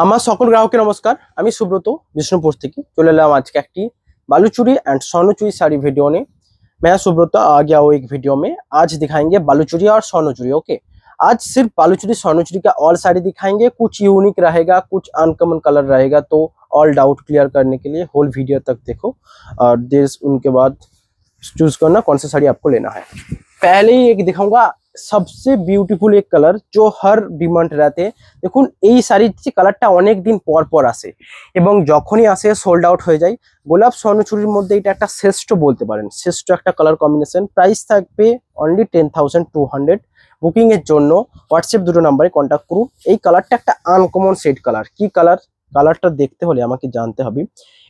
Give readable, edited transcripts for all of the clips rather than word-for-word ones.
আমার সকল গ্রাহককে নমস্कार। আমি सुब्रत विष्णुपुर থেকে চলে এলাম আজকে একটি बालूचूड़ी एंड स्वर्णचूड़ी साड़ी वीडियो ने। मैं सुब्रत आ गया हूँ एक वीडियो में। आज दिखाएंगे बालूचूड़ी और स्वर्णचूड़ी। ओके, आज सिर्फ बालूचूड़ी स्वर्णचूड़ी का ऑल साड़ी दिखाएंगे। कुछ यूनिक रहेगा, कुछ अनकॉमन कलर रहेगा, तो ऑल डाउट क्लियर करने के लिए होल वीडियो तक देखो और देश उनके बाद चूज करना कौन सा साड़ी आपको लेना है। पहले ही एक दिखाऊंगा सबसे বিউটিফুল एक कलर जो हर ডিমান্ড রাতে। দেখুন এই শাড়ির যে কালারটা অনেক দিন পর পর আসে এবং যখনই আসে সোল্ড আউট হয়ে যায়। গোলাপ স্বর্ণচুড়ির মধ্যে এটা একটা শ্রেষ্ঠ বলতে পারেন, শ্রেষ্ঠ একটা কালার কম্বিনেশন। প্রাইস থাকবে অনলি 10,200। বুকিং এর জন্য হোয়াটসঅ্যাপ দুটো নাম্বারে কন্ট্যাক্ট করুন। এই কালারটা একটা আনকমন শেড কালার। কি কালার? কালারটা দেখতে হলে আমাকে জানতে হবে।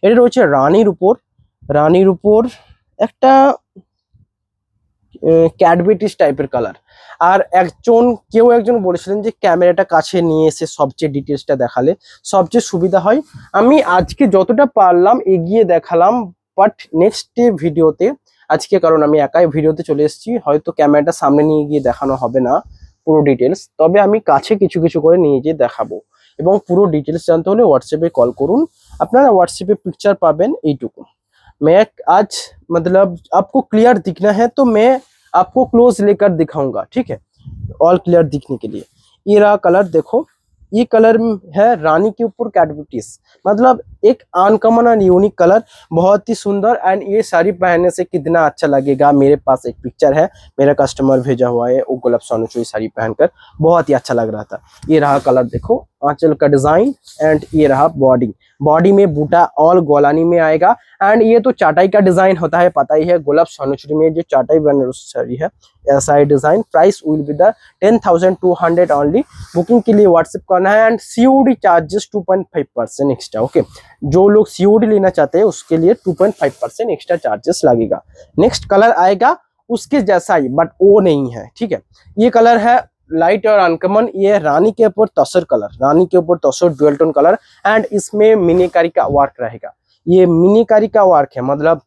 এটা রয়েছে রানীর উপর একটা ক্যাডবেটিস টাইপের কালার। আর কেউ একজন বলেছিলেন যে ক্যামেরাটা কাছে নিয়ে এসে সবচেয়ে ডিটেলসটা দেখালে সবচেয়ে সুবিধা হয়। আমি আজকে যতটা পারলাম এগিয়ে দেখালাম, বাট নেক্সট ভিডিওতে আজকে, কারণ আমি একাই ভিডিওতে চলে এসেছি, হয়তো ক্যামেরাটা সামনে নিয়ে গিয়ে দেখানো হবে না পুরো ডিটেলস, তবে আমি কাছে কিছু কিছু করে নিয়ে গিয়ে দেখাবো। এবং পুরো ডিটেলস জানতে হলে হোয়াটসঅ্যাপে কল করুন। আপনারা হোয়াটসঅ্যাপে পিকচার পাবেন এইটুকু। मैं आज मतलब आपको क्लियर दिखना है तो मैं आपको क्लोज लेकर दिखाऊंगा, ठीक है, ऑल क्लियर दिखने के लिए। ये रहा कलर, देखो ये कलर है रानी के ऊपर कैडबेटिस, मतलब एक अनकॉमन एंड यूनिक कलर, बहुत ही सुंदर। एंड ये साड़ी पहनने से कितना अच्छा लगेगा। मेरे पास एक पिक्चर है, मेरा कस्टमर भेजा हुआ है, वो गुलाब स्वर्णचूड़ी साड़ी पहनकर बहुत ही अच्छा लग रहा था। ये रहा कलर, देखो आंचल का डिजाइन एंड ये रहा बॉडी में बूटा ऑल गोलानी में आएगा। एंड ये तो चाटाई का डिजाइन होता है, पता ही है, गुलाब स्वर्णचूड़ी में जो चाटाई बनारसी साड़ी है ऐसा ही design. Price will be the 10,200 only. Booking के लिए व्हाट्सएप करना है and COD charges 2.5% extra. Okay, जो लोग सीओडी लेना चाहते हैं उसके लिए 2.5% एक्स्ट्रा चार्जेस लगेगा। नेक्स्ट कलर आएगा उसके जैसा ही, बट वो नहीं है, ठीक है। ये कलर है लाइट और अनकॉमन। ये रानी के ऊपर तसर कलर, रानी के ऊपर तसर डुअल टोन कलर। एंड इसमें मिनीकारी का वर्क रहेगा। ये मिनीकारी का वर्क है, मतलब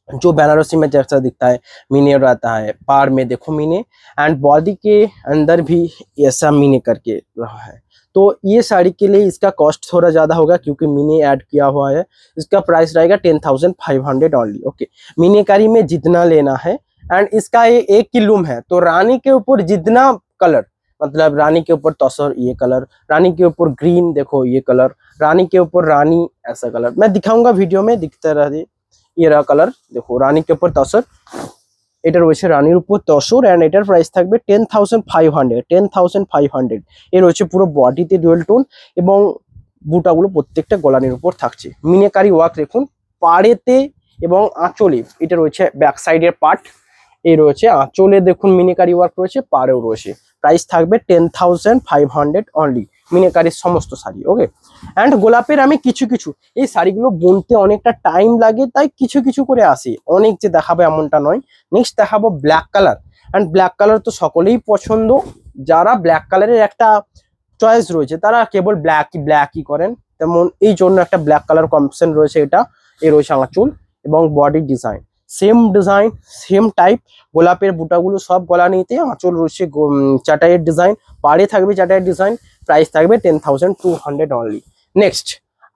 जो बनारसी में जैसा दिखता है मीने रहता है, पार में देखो मीने, एंड बॉडी के अंदर भी ऐसा मीने करके रहा है। तो ये साड़ी के लिए इसका कॉस्ट थोड़ा ज्यादा होगा क्योंकि मीने ऐड किया हुआ है। इसका प्राइस रहेगा 10,500 ओनली। ओके, मीनेकारी में जितना लेना है एंड इसका ये एक की लूम है, तो रानी के ऊपर जितना कलर, मतलब रानी के ऊपर तसर ये कलर, रानी के ऊपर ग्रीन देखो ये कलर, रानी के ऊपर रानी ऐसा कलर मैं दिखाऊंगा वीडियो में, दिखता रहे। ये रहा कलर, देखो रानी के ऊपर तसर, এটার রয়েছে রানীর উপর তসর। এন্ড এটার প্রাইস থাকবে 10,500। এর রয়েছে পুরো বডিতে ডুয়াল টোন এবং বুটাগুলো প্রত্যেকটা গলানির উপর থাকছে। মিনাকারি ওয়ার্ক দেখুন পাড়েতে এবং আঁচলে, এটা রয়েছে ব্যাক সাইডের পার্ট। এই রয়েছে আঁচলে দেখুন মিনাকারি ওয়ার্ক রয়েছে, পাড়েও রয়েছে। প্রাইস থাকবে 10,500 অনলি মিনাকারির সমস্ত শাড়ি। ওকে, অ্যান্ড গোলাপের আমি কিছু এই শাড়িগুলো বুনতে অনেকটা টাইম লাগে, তাই কিছু কিছু করে আসি, অনেক যে দেখাবো এমনটা নয়। নেক্সট দেখাবো black colour. And black colour তো সকলেই পছন্দ, যারা ব্ল্যাক কালারের একটা চয়েস রয়েছে তারা কেবল ব্ল্যাকই করেন, তেমন এই জন্য একটা ব্ল্যাক কালার কম্বিনেশন রয়েছে। এটা এ রয়েছে আঁচল এবং বডি ডিজাইন সেম টাইপ। গোলাপের বুটাগুলো সব গলা নিতে, আঁচল রয়েছে চাটাইয়ের ডিজাইন, পাড়ে থাকবে চাটাইয়ের ডিজাইন। প্রাইস থাকবে 10,200 অনলি। নেক্সট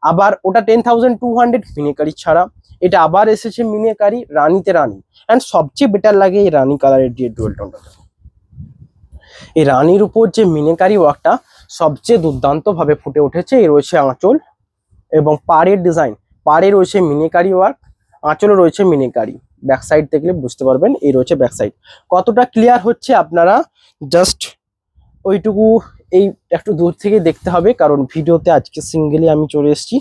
আবার ওটা 10,200 মিনিকারি ছাড়া, এটা আবার এসেছে মিনিকারি রানীতে রানী। অ্যান্ড সবচেয়ে বেটার লাগে এই রানী কালারের যে ডুয়াল টোনটা, এই রানীর উপর যে মিনিকারি ওয়ার্কটা সবচেয়ে দুর্দান্ত ভাবে ফুটে উঠেছে। এই রয়েছে আঁচল এবং পাড়ের ডিজাইন, পাড়ে রয়েছে মিনিকারি ওয়ার্ক, আঁচলে রয়েছে মিনিকারি। ব্যাক সাইড দেখলে বুঝতে পারবেন। এই রয়েছে ব্যাক সাইড। কতটা ক্লিয়ার হচ্ছে আপনারা জাস্ট ওইটুকু এই একটু দূর থেকে দেখতে হবে, কারণ ভিডিওতে আজকে সিঙ্গেলি আমি চলে এসেছি।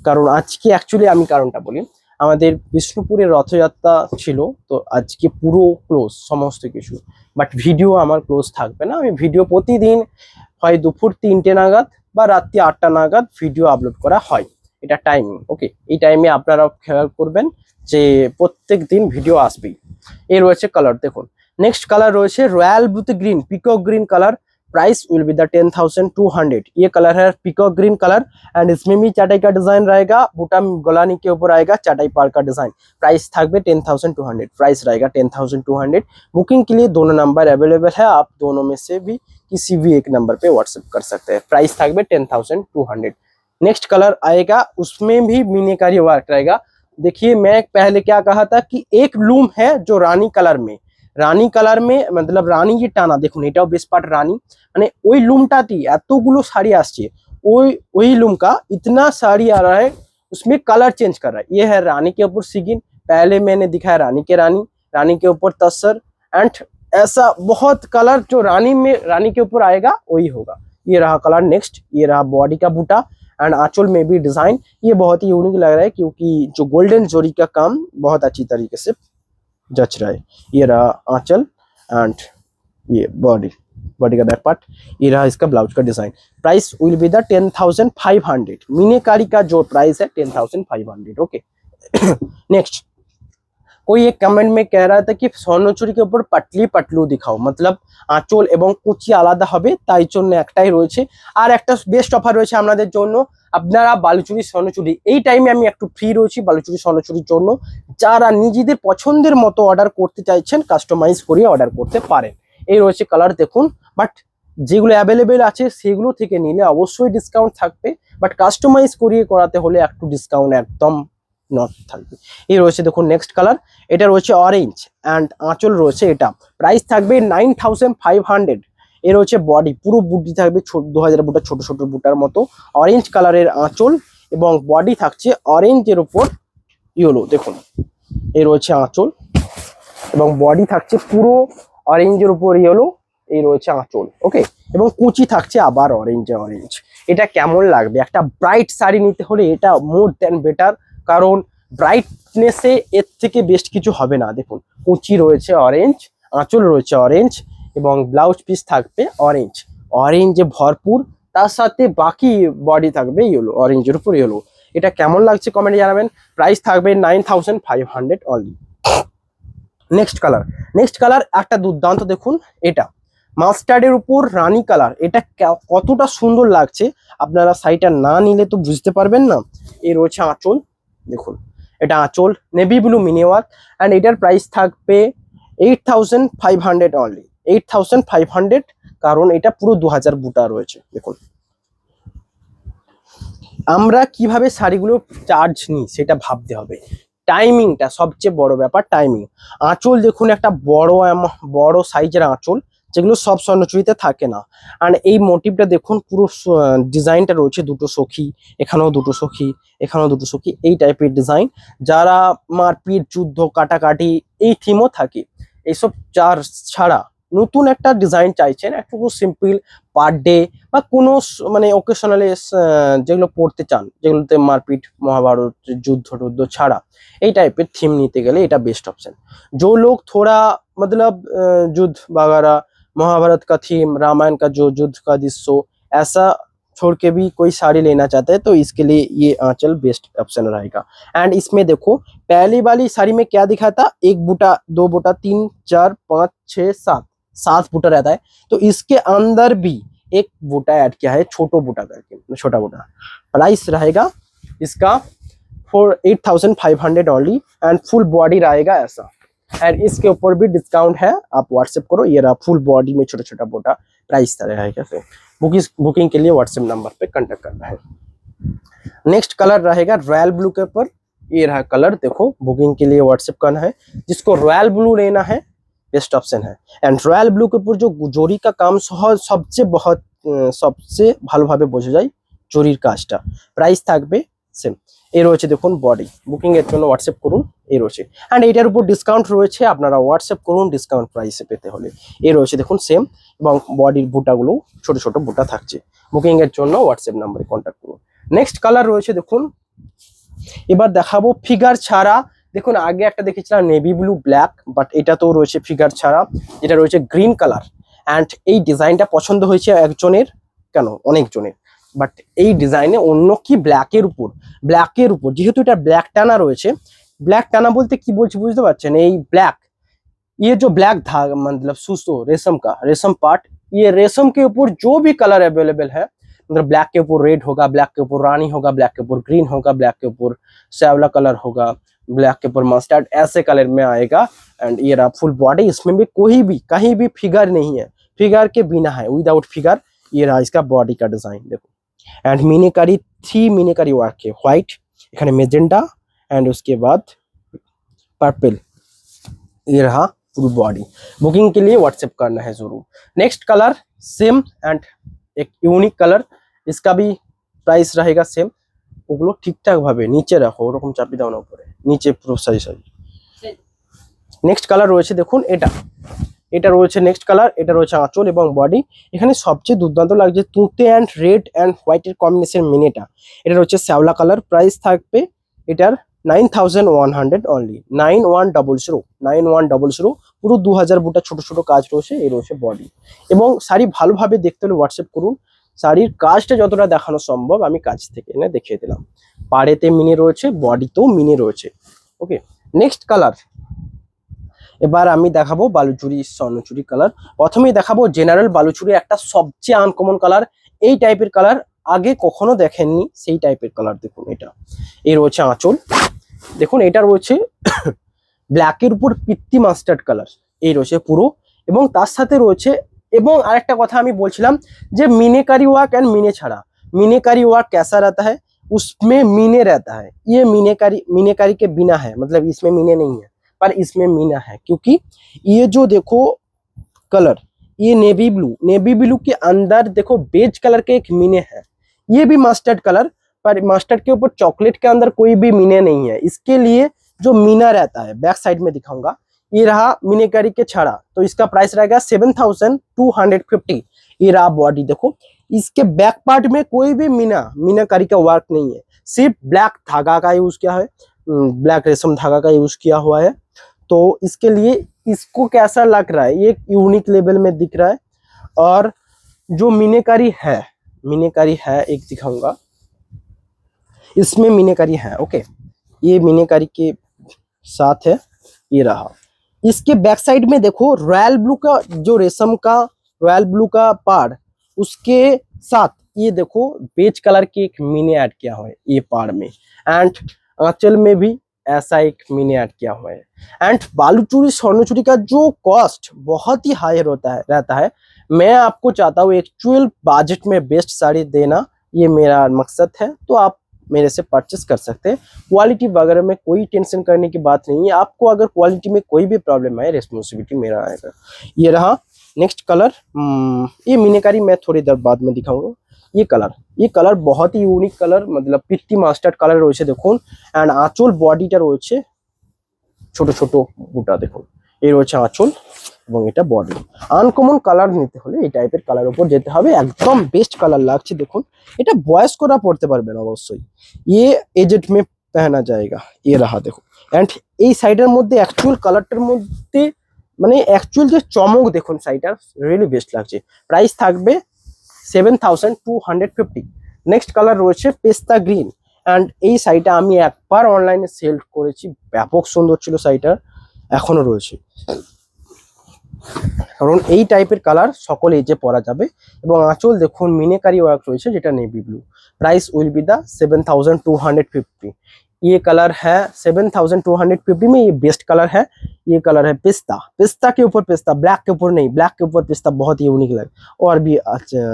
কারণ আজকে অ্যাকচুয়ালি আমি কারণটা বলি, আমাদের বিষ্ণুপুরের রথযাত্রা ছিল, তো আজকে পুরো ক্লোজ সমস্ত কিছু, বাট ভিডিও আমার ক্লোজ থাকবে না। আমি ভিডিও প্রতিদিন হয় দুপুর 3টে নাগাদ বা রাত্রি 8টা নাগাদ ভিডিও আপলোড করা হয়, এটা টাইমিং। ওকে, এই টাইমে আপনারা খেয়াল করবেন যে প্রত্যেক দিন ভিডিও আসবেই। এই রয়েছে কালার দেখুন। नेक्स्ट कलर रोचे royal blue green peacock green colour. Price will be the 10,200। ये कलर है पिकॉक ग्रीन कलर एंड इसमें भी चाटाई का डिजाइन रहेगा, बूटा गोलानी के ऊपर आएगा चाटाई पार का डिजाइन। प्राइस थाकबे 10,200। प्राइस रहेगा 10,200। बुकिंग के लिए दोनों नंबर अवेलेबल है, आप दोनों में से भी किसी भी एक नंबर पे व्हाट्सएप कर सकते हैं। प्राइस थाकबे 10,200। नेक्स्ट कलर आएगा, उसमें भी मीनाकारी वर्क रहेगा। देखिए मैं पहले क्या कहा था कि एक लूम है जो रानी कलर में मतलब रानी ये टाना, देखুন এটাও বেস্ট পার্ট রানী, মানে ওই লুমটাতেই এতগুলো শাড়ি আসছে, ওই लूम का इतना साड़ी आ रहा है, उसमें कलर चेंज कर रहा है। ये है रानी के ऊपर सिगिन, पहले मैंने दिखाया रानी के ऊपर तसर, एंड ऐसा बहुत कलर जो रानी के ऊपर आएगा वही होगा। ये रहा कलर। नेक्स्ट ये रहा बॉडी का बूटा एंड आंचल में भी डिजाइन, ये बहुत ही यूनिक लग रहा है क्योंकि जो गोल्डन जोरी का काम बहुत अच्छी तरीके से जच रहा है। ये रहा आंचल एंड ये बॉडी का बैक पार्ट, ये रहा इसका ब्लाउज का design. Price will be the 10,500। मीनाकारी का जो प्राइस है 10,500। ओके नेक्स्ट, कोई एक कमेंट में कह रहा था कि স্বর্ণচুরি के ऊपर पटली पटलू दिखाओ, मतलब আঁচল এবং কুচি আলাদা হবে, তাই জন্য একটাই রয়েছে। আর একটা বেস্ট অফার রয়েছে আপনাদের জন্য, আপনারা বালুচুরি স্বর্ণচুরি এই টাইমে আমি একটু ফ্রি রয়েছি বালুচুরি স্বর্ণচুরির জন্য, যারা নিজেদের পছন্দের মতো অর্ডার করতে চাইছেন কাস্টমাইজ করিয়ে অর্ডার করতে পারেন। এই রয়েছে কালার দেখুন, বাট যেগুলো অ্যাভেলেবেল আছে সেগুলো থেকে নিলে অবশ্যই ডিসকাউন্ট থাকবে, বাট কাস্টমাইজ করিয়ে করাতে হলে একটু ডিসকাউন্ট একদম নট থাকবে। এই রয়েছে দেখুন নেক্সট কালার, এটা রয়েছে অরেঞ্জ অ্যান্ড আঁচল রয়েছে এটা। প্রাইস থাকবে 9,500। এ রয়েছে বডি, পুরো বুটি থাকবে 2000 বুটা, ছোট ছোট বুটার মতো, অরেঞ্জ কালারের আঁচল এবং বডি থাকছে অরেঞ্জের উপর ইয়েলো। দেখুন এই রয়েছে আঁচল এবং বডি থাকছে পুরো অরেঞ্জের উপর ইয়েলো, এই রয়েছে আঁচল। ওকে, এবং কুচি থাকছে আবার অরেঞ্জ। এটা কেমন লাগবে? একটা ব্রাইট শাড়ি নিতে হলে এটা মোর দ্যান বেটার, কারণ ব্রাইটনেসে এর থেকে বেস্ট কিছু হবে না। দেখুন কুচি রয়েছে অরেঞ্জ, আঁচল রয়েছে অরেঞ্জ এবং ব্লাউজ পিস থাকবে অরেঞ্জে ভরপুর, তার সাথে বাকি বডি থাকবে ইয়েলো, অরেঞ্জের উপর ইয়েলো। এটা কেমন লাগছে কমেন্টে জানাবেন। প্রাইস থাকবে 9,500 অনলি। নেক্সট কালার একটা দুর্দান্ত, দেখুন এটা মাস্টার্ডের উপর রানী কালার, এটা কতটা সুন্দর লাগছে, আপনারা শাড়িটা না নিলে তো বুঝতে পারবেন না। এই রয়েছে আঁচল, দেখুন এটা আঁচল navy blue mini work, and এটার প্রাইস থাকবে 8,500 অনলি। 8,500, কারণ এটা পুরো 2000 বুটা রয়েছে। দেখুন আমরা কিভাবে শাড়িগুলো চার্জ নিই সেটা ভাবতে হবে, টাইমিংটা সবচেয়ে বড় ব্যাপার, টাইমিং। আঁচল দেখুন একটা বড় সাইজের আঁচল, যেগুলো সব স্বর্ণচুরিতে থাকে না। আর এই মোটিভটা দেখুন, পুরো ডিজাইনটা রয়েছে দুটো সখী, এখানেও দুটো সখী, এখানেও দুটো সখী, এই টাইপের ডিজাইন। যারা মারপিট যুদ্ধ কাটাকাটি এই থিমও থাকে, এইসব ছাড়া নতুন একটা ডিজাইন চাইছেন, একটু সিম্পল পার ডে বা কোনো মানে ওকেশনালি যেগুলো পড়তে চান, যেগুলোতে মারপিট মহাভারত যুদ্ধ ছাড়া এই টাইপের থিম নিতে গেলে এটা बेस्ट ऑप्शन। जो लोग थोड़ा मतलब युद्ध वगैरह महाभारत का थीम, रामायण का जो युद्ध का दृश्य ऐसा छोड़ के भी कोई साड़ी लेना चाहते हैं तो इसके लिए ये आंचल बेस्ट ऑप्शन रहेगा। एंड इसमें देखो पहली वाली साड़ी में क्या दिखा था, 1 बूटा 2 बूटा 3 4 5 6 7 बूटा रहता है, तो इसके अंदर भी 1 बूटा ऐड किया है, छोटा बूटा करके, छोटा बूटा। प्राइस रहेगा इसका for 8,500 only, and full body रहेगा ऐसा, एंड इसके ऊपर भी डिस्काउंट है, आप व्हाट्सएप करो। ये रहा फुल बॉडी में छोटा छोटा बोटा, प्राइस रहेगा। फिर बुकिंग के लिए व्हाट्सएप नंबर पे कांटेक्ट करना है। नेक्स्ट कलर रहेगा रॉयल ब्लू के ऊपर, ये रहा कलर, देखो बुकिंग के लिए व्हाट्सएप करना है। जिसको रॉयल ब्लू लेना है बेस्ट ऑप्शन है। एंड रॉयल ब्लू के ऊपर जो জরি का काम সবচেয়ে ভালোভাবে বোঝা যায় জরির কাজটা। প্রাইস থাকবে সেম। এই রয়েছে দেখুন বডি, বুকিং এর জন্য হোয়াটসঅ্যাপ করুন, এই রয়েছে। অ্যান্ড এটার উপর ডিসকাউন্ট রয়েছে, আপনারা হোয়াটসঅ্যাপ করুন ডিসকাউন্ট প্রাইসে পেতে হলে। এই রয়েছে দেখুন সেম, এবং বডির বুটাগুলো ছোট ছোট বুটা থাকছে। বুকিং এর জন্য হোয়াটসঅ্যাপ নাম্বারে কন্ট্যাক্ট করুন। নেক্সট কালার রয়েছে দেখুন, এবার দেখাবো ফিগার ছাড়া। দেখুন আগে একটা দেখেছিলাম নেভি ব্লু ব্ল্যাক, বাট এটা তো রয়েছে ফিগার ছাড়া, এটা রয়েছে গ্রিন কালার। অ্যান্ড এই ডিজাইনটা পছন্দ হয়েছে একজনের, কেন অনেকজনের, বাট এই ডিজাইনে অন্য কি ব্ল্যাকের উপর যেহেতু এটা ব্ল্যাক টানা রয়েছে, ব্ল্যাক টানা বলতে কি বলছি বুঝতে পারছেন, এই ব্ল্যাক ये जो ब्लैक धागा मतलब सूसो रेशम पार्ट, ये रेशम के ऊपर जो भी कलर अवेलेबल है, मतलब ब्लैक के ऊपर रेड होगा, ब्लैक के ऊपर रानी होगा, ब्लैक के ऊपर ग्रीन होगा, ब्लैक के ऊपर सैवला कलर होगा, ब्लैक के ऊपर मस्टर्ड, ऐसे कलर में आएगा। एंड ये रहा फुल बॉडी, इसमें भी कहीं भी फिगर नहीं है, फिगर के बिना है, विदाउट फिगर। ये रहा इसका बॉडी का डिजाइन देखो। एंड मीनाकारी 3 मीनाकारी वर्क है, व्हाइट, এখানে মেজেন্টা एंड उसके बाद पर्पल। ये रहा पूरी बॉडी। बुकिंग के लिए व्हाट्सएप करना है जरूर। नेक्स्ट कलर सेम एंड एक यूनिक कलर, इसका भी प्राइस रहेगा सेम। ওগুলো ঠিকঠাক ভাবে নিচে রাখো, ওরকম চাপি দাও না উপরে, নিচে পুরো সারি সারি। নেক্সট কালার রয়েছে দেখুন এটা, এটা রয়েছে নেক্সট কালার, এটা রয়েছে আঁচল এবং বডি। এখানে সবচেয়ে দুর্দান্ত লাগছে তুঁতে অ্যান্ড রেড অ্যান্ড হোয়াইটের কম্বিনেশন মিনেটা। এটা রয়েছে শ্যাওলা কালার, প্রাইস থাকবে এটার 9100 অনলি, 9100, 9100। পুরো 2000 বুটা ছোট ছোট কাজ রয়েছে। এই রয়েছে বডি এবং শাড়ি ভালোভাবে দেখতে হলে হোয়াটসঅ্যাপ করুন। শাড়ির কাজটা যতটা দেখানো সম্ভব আমি কাজ থেকে এনে দেখিয়ে দিলাম। পাড়েতে মিনে রয়েছে, বডিতেও মিনে রয়েছে। ওকে, নেক্সট কালার এবার আমি দেখাবো বালুচুরি স্বর্ণচুরি কালার। প্রথমেই দেখাবো জেনারেল বালুচুরি, একটা সবচেয়ে আনকমন কালার। এই টাইপের কালার আগে কখনো দেখেননি, সেই টাইপের কালার দেখুন এটা। এই রয়েছে আঁচল দেখুন, এটা রয়েছে ব্ল্যাকের উপর পিত্তি মাস্টার্ড কালার, এই রয়েছে পুরো। এবং তার সাথে রয়েছে, এবং আরেকটা কথা আমি বলছিলাম যে মিনেकारी वर्क एंड मिने छड़ा, मिनेकारी वर्क कैसा रहता है, उसमें मीने रहता है। ये मिनेकारी के बिना है, मतलब इसमें मीने नहीं है पर इसमें मीना है, क्योंकि ये जो देखो कलर, ये नेवी ब्लू के अंदर देखो बेज कलर के एक मीने है। ये भी मस्टर्ड कलर, पर मस्टर्ड के ऊपर चॉकलेट के अंदर कोई भी मीने नहीं है। इसके लिए जो मीना रहता है, बैक साइड में दिखाऊंगा, ये रहा मिनेकारी के छड़ा, तो इसका प्राइस रहेगा 7250। ये रहा बॉडी देखो, इसके बैक पार्ट में कोई भी मीनाकारी का वर्क नहीं है, सिर्फ ब्लैक धागा का यूज किया है, ब्लैक रेशम धागा का यूज किया हुआ है। तो इसके लिए इसको कैसा लग रहा है, ये यूनिक लेवल में दिख रहा है। और जो मीनाकारी है एक दिखाऊंगा, इसमें मीनाकारी है। ओके, ये मीनाकारी के साथ है, ये रहा। इसके बैक साइड में देखो रॉयल ब्लू का जो रेशम का रॉयल ब्लू का पार्ट, उसके साथ ये देखो बेज कलर की एक मीने ऐड किया हुआ है ये पार्ट में। एंड आंचल में भी ऐसा एक मीने ऐड किया हुआ है। एंड बालूचूरी स्वर्णचूरी का जो कॉस्ट बहुत ही हाई रहता है। मैं आपको चाहता हूँ एक्चुअल बजट में बेस्ट साड़ी देना, ये मेरा मकसद है। तो आप मेरे से परचेस कर सकते हैं। क्वालिटी वगैरह में कोई टेंशन करने की बात नहीं है। आपको अगर क्वालिटी में कोई भी प्रॉब्लम आए, रिस्पॉन्सिबिलिटी मेरा आएगा। ये रहा नेक्स्ट कलर, ये मीनाकारी मैं थोड़ी देर बाद में दिखाऊंगा। ये कलर बहुत ही यूनिक कलर, मतलब पित्ती मास्टार्ड कलर রয়েছে দেখুন। এন্ড আঁচল বডিটা রয়েছে ছোট ছোট বুটা দেখুন, এই রয়েছে আঁচল এবং এটা বডি। আনকমন কালার নিতে হলে এই টাইপের কালার উপর যেতে হবে, একদম বেস্ট কালার লাগছে দেখুন। এটা বয়স্করা পড়তে পারবেন অবশ্যই, ये एजेड में पहना जाएगा। ये रहा देखो। এন্ড এই সাইডের মধ্যে অ্যাকচুয়াল কালারটার মধ্যে মানে অ্যাকচুয়াল যে চমক দেখুন, সাইডটার রিয়েলি বেস্ট লাগছে। প্রাইস থাকবে 7250। নেক্সট কালার রয়েছে পেস্তা গ্রিন। এন্ড এই শাড়িটা আমি একবার অনলাইনে সেল করেছি, ব্যাপক সুন্দর ছিল শাড়িটা, এখনো রয়েছে। কারণ এই টাইপের কালার সকল এজে পরা যাবে। এবং আঁচল দেখুন মিনেकारी ওয়ার্ক রয়েছে, যেটা navy blue. Price will be the 7250। ये कलर है 7250 में, ये बेस्ट कलर है। ये कलर है पिस्ता, पिस्ता के ऊपर पिस्ता, ब्लैक के ऊपर नहीं, ब्लैक के ऊपर पिस्ता बहुत ही यूनिक लगे और भी अच्छा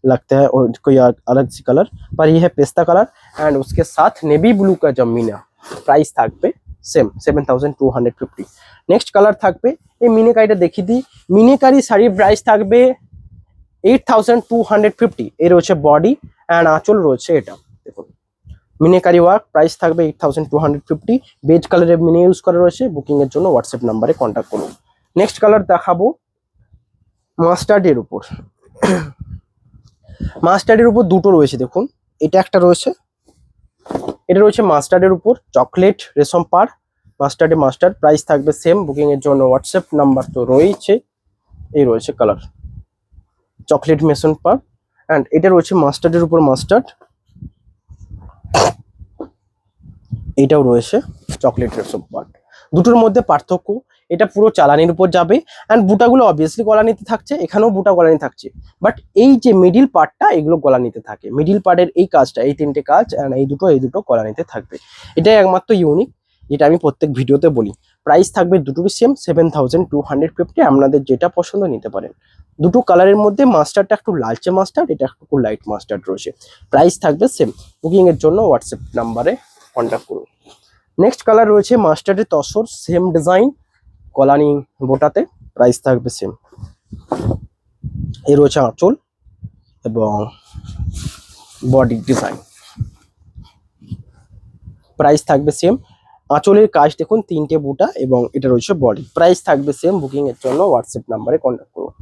लगता है, और कोई अलग सी कलर, पर ये है पिस्ता कलर। एंड उसके साथ नेवी ब्लू का जो मीना, प्राइस থাকবে সেম 7250। নেক্সট কালার থাকবে এই মিনেকারিটা দেখিয়ে দিই। মিনেকারি শাড়ির প্রাইস থাকবে 8250। এর রয়েছে বডি এন্ড আঁচল রয়েছে এটা দেখুন মিনেকারি ওয়ার্ক। প্রাইস থাকবে 8250। বেজ কালারের মিনে ইউজ করা রয়েছে। বুকিং এর জন্য হোয়াটসঅ্যাপ নাম্বারে কন্ট্যাক্ট করুন। নেক্সট কালার দেখাবো মাস্টার্ডের উপর। মাস্টার্ডের উপর দুটো রয়েছে দেখুন, এটা একটা রয়েছে, এটা রয়েছে মাস্টার্ডের উপর চকলেট রেশম পাড়, মাস্টার্ডে মাস্টার্ড। প্রাইস থাকবে সেম। বুকিং এর জন্য হোয়াটসঅ্যাপ নাম্বার তো রয়েছে। এই রয়েছে কালার চকলেট মেশন পাড়। এন্ড এটা রয়েছে মাস্টার্ডের উপর মাস্টার্ড, এটাও রয়েছে চকলেট রেশম পাড়। দুটোর মধ্যে পার্থক্য, এটা পুরো চালানির উপর যাবে। এন্ড বুটাগুলো অবভিয়াসলি গলানিতে থাকছে, এখানেও বুটা গলানি থাকছে, বাট এই যে মিডিল পার্টটা এগুলো গলানিতে থাকে। মিডিল পার্টের এই কাজটা, এই তিনটে কাজ এন্ড এই দুটো গলানিতে থাকবে। এটাই একমাত্র ইউনিক, যেটা আমি প্রত্যেক ভিডিওতে বলি। প্রাইস থাকবে দুটোরই সেম 7250। আপনাদের যেটা পছন্দ নিতে পারেন। দুটো কালারের মধ্যে মাস্টারটা একটু লালচে মাস্টার্ড, এটা একটু লাইট মাস্টার্ড রয়েছে। প্রাইস থাকবে সেম। বুকিং এর জন্য হোয়াটসঅ্যাপ নাম্বারে কন্ট্যাক্ট করুন। নেক্সট কালার রয়েছে মাস্টার্ডের তসর, সেম ডিজাইন কলানি গোটাতে, প্রাইস থাকবে সেম। এই রয়েছে আঁচল এবং বডি ডিজাইন, প্রাইস থাকবে সেম। আঁচলের কাজ দেখুন, 3টে বুটা এবং এটা রয়েছে বডি, প্রাইস থাকবে সেম। বুকিং এর জন্য হোয়াটসঅ্যাপ নাম্বারে কন্ট্যাক্ট করুন।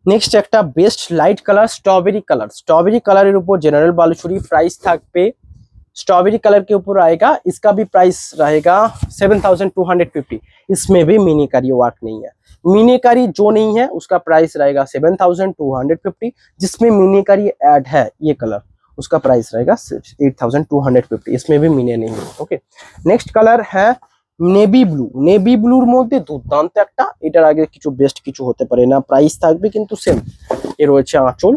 নেক্সট একটা best light colour strawberry colour, strawberry colour ऊपर जनरल बालूचुरी, प्राइस থাকবে स्ट्रॉबेरी कलर के ऊपर आएगा, इसका भी प्राइस रहेगा 7250। इसमें भी मीनाकारी वर्क नहीं है, मीनाकारी जो नहीं है उसका प्राइस रहेगा 7250। जिसमें मीनाकारी ऐड है ये कलर, उसका प्राइस रहेगा 8250। इसमें भी मीने नहीं है। ओके, नेक्स्ट कलर है নেভি ব্লু। নেভি ব্লুর মধ্যে দুর্দান্ত একটা, এটার আগে কিছু বেস্ট কিছু হতে পারে না। প্রাইস থাকবে কিন্তু সেম। এ রয়েছে আঁচল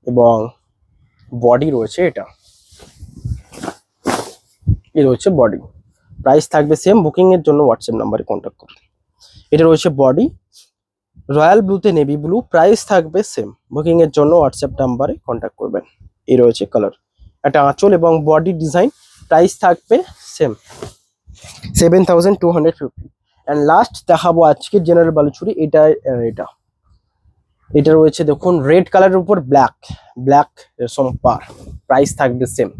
এবং বডি রয়েছে, এটা এ রয়েছে বডি, প্রাইস থাকবে সেম। বুকিং এর জন্য হোয়াটসঅ্যাপ নাম্বারে কন্ট্যাক্ট করুন। এটা রয়েছে বডি রয়্যাল ব্লুতে নেভি ব্লু, প্রাইস থাকবে সেম। বুকিং এর জন্য হোয়াটসঅ্যাপ নাম্বারে কন্ট্যাক্ট করবেন। এই রয়েছে কালার, এটা আঁচল এবং বডি ডিজাইন, প্রাইস থাকবে সেম 7250। এন্ড লাস্ট দেখাবো আজকের জেনারেল বালুচুরি, এটা রয়েছে দেখুন রেড কালারের উপর ব্ল্যাক রেশম পার, প্রাইস থাকবে সেম।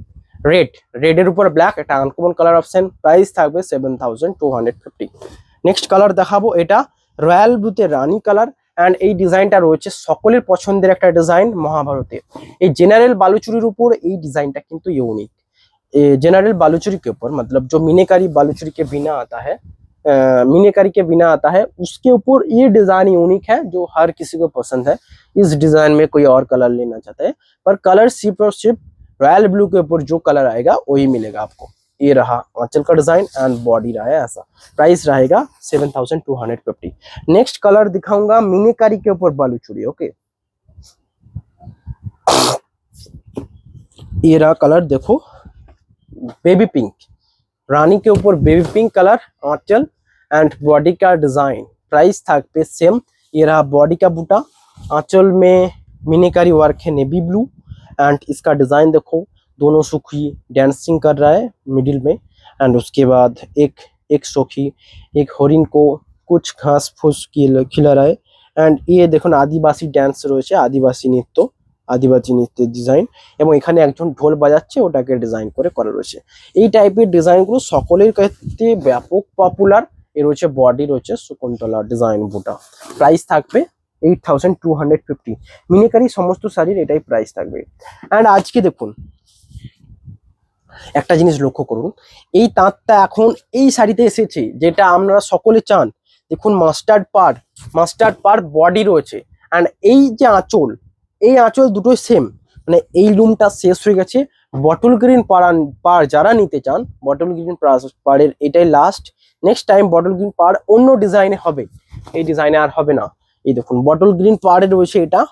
রেডের উপর ব্ল্যাক, এটা আনকমন কালার অপশন, প্রাইস থাকবে 7250। নেক্সট কালার দেখাবো, এটা রয়্যাল ব্লুতে রানী কালার। এন্ড এই ডিজাইনটা রয়েছে সকলের পছন্দের একটা ডিজাইন মহাভারতে। এই জেনারেল বালুচুরির উপর এই ডিজাইনটা কিন্তু ইউনিক। जनरल बालूचरी के ऊपर, मतलब जो मीनाकारी बालूचरी के बिना आता है, मीनाकारी के बिना आता है, उसके ऊपर ये डिजाइन यूनिक है जो हर किसी को पसंद है। इस डिजाइन में कोई और कलर लेना चाहता है, पर कलर सिर्फ और सिर्फ रॉयल ब्लू के ऊपर जो कलर आएगा वही मिलेगा आपको। ये रहा आंचल का डिजाइन एंड बॉडी रहा है ऐसा, प्राइस रहेगा 7250। नेक्स्ट कलर दिखाऊंगा मीनाकारी के ऊपर बालूचरी। ओके, ये रहा कलर, देखो बेबी पिंक, रानी के ऊपर बेबी पिंक कलर, आंचल एंड बॉडी का डिजाइन, प्राइस थाकबे सेम। ये रहा बॉडी का बूटा, आंचल में मीनाकारी वर्क है नेवी ब्लू। एंड इसका डिजाइन देखो, दोनों सुखी डांसिंग कर रहा है मिडिल में। एंड उसके बाद एक सुखी एक हरिण को कुछ घास फूस खिला रहा है। एंड ये देखो आदिवासी डांस রয়েছে, আদিবাসী নৃত্যের ডিজাইন, এবং এখানে একজন ঢোল বাজাচ্ছে, ওটাকে ডিজাইন করে করা রয়েছে। এই টাইপের ডিজাইনগুলো সকলের ক্ষেত্রে ব্যাপক পপুলার। এর রয়েছে বডি, রয়েছে শকুন্তলা ডিজাইন বুটা, প্রাইস থাকবে 8250। মিনাকারি সমস্ত শাড়ির এটাই প্রাইস থাকবে। অ্যান্ড আজকে দেখুন একটা জিনিস লক্ষ্য করুন, এই তাঁতটা এখন এই শাড়িতে এসেছে যেটা আপনারা সকলে চান। দেখুন মাস্টার্ড পার বডি রয়েছে। অ্যান্ড এই যে আঁচল, এই আঁচল দুটোই সেম, মানে এই লুমটা শেষ হয়ে গেছে। বটল গ্রিন পার যারা নিতে চান, বটল গ্রিন পাড়ের এটাই last. Next time bottle green পার অন্য ডিজাইনে হবে, এই ডিজাইনে আর হবে না। এই দেখুন বটল গ্রিন পাড়ে রয়েছে, এটা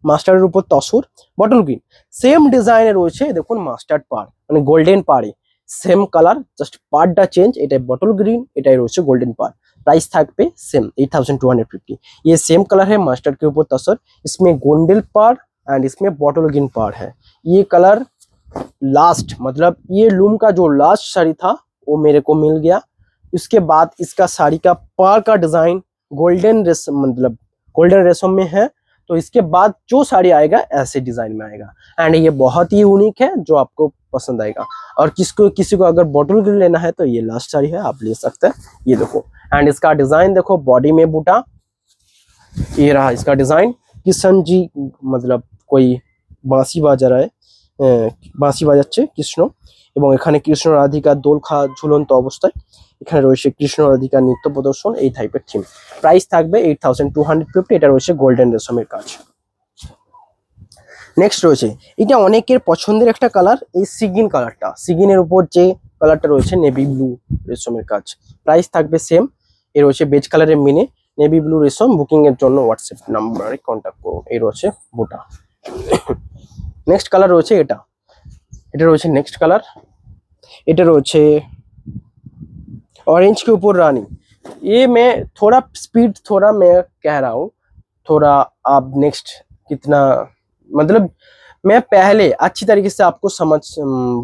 মাস্টার্ডের উপর তসর বটল গ্রিন, সেম ডিজাইনে রয়েছে দেখুন মাস্টার্ড পার, মানে গোল্ডেন পাড়ে সেম কালার, জাস্ট পারটা চেঞ্জ। এটাই বটল ग्रीन, এটাই রয়েছে গোল্ডেন পার, प्राइस থাকবে सेम 8250। ये सेम कलर है मस्टर्ड के ऊपर तसर, इसमें गोल्डन पार एंड इसमें बॉटल ग्रीन पार है। ये कलर लास्ट, मतलब ये लूम का जो लास्ट साड़ी था वो मेरे को मिल गया। इसके बाद इसका साड़ी का पार का डिजाइन गोल्डन रेशम, मतलब गोल्डन रेशम में है। तो इसके बाद जो साड़ी आएगा ऐसे डिजाइन में आएगा। एंड ये बहुत ही यूनिक है, जो आपको पसंद आएगा। और किसी को अगर बॉटल ग्रीन लेना है तो ये लास्ट साड़ी है, आप ले सकते हैं। ये देखो, एंड इसका डिजाइन देखो, बॉडी में बूटा, ये रहा इसका डिजाइन। किशन जी मतलब कोई बांसी बाजा रहा है, বাঁশি বাজাচ্ছে কৃষ্ণ, এবং এখানে কৃষ্ণ রাধিকা দোল ঝুলন্ত অবস্থায় এখানে রয়েছে কৃষ্ণ রাধিকা নৃত্য প্রদর্শন, এই টাইপের থিম। প্রাইস থাকবে 8250। এটা রয়েছে গোল্ডেন রেশমের কাজ। নেক্সট রয়েছে এটা অনেকের পছন্দের একটা কালার, এই সিগিন কালারটা, সিগিনের উপর যে কালারটা রয়েছে নেভি ব্লু রেশমের কাজ, প্রাইস থাকবে সেম। এর রয়েছে বেজ কালারের মিনে নেভি ব্লু রেশম। বুকিং এর জন্য হোয়াটসঅ্যাপ নাম্বারে কন্ট্যাক্ট করুন। এই রয়েছে বুটা। নেক্সট কালার রয়েছে এটা রয়েছে নেক্সট কালার, এটা রয়েছে ऑरेंज के ऊपर रानी। ये मैं थोड़ा स्पीड थोड़ा मैं कह रहा हूँ, थोड़ा आप नेक्स्ट कितना मतलब मैं पहले अच्छी तरीके से आपको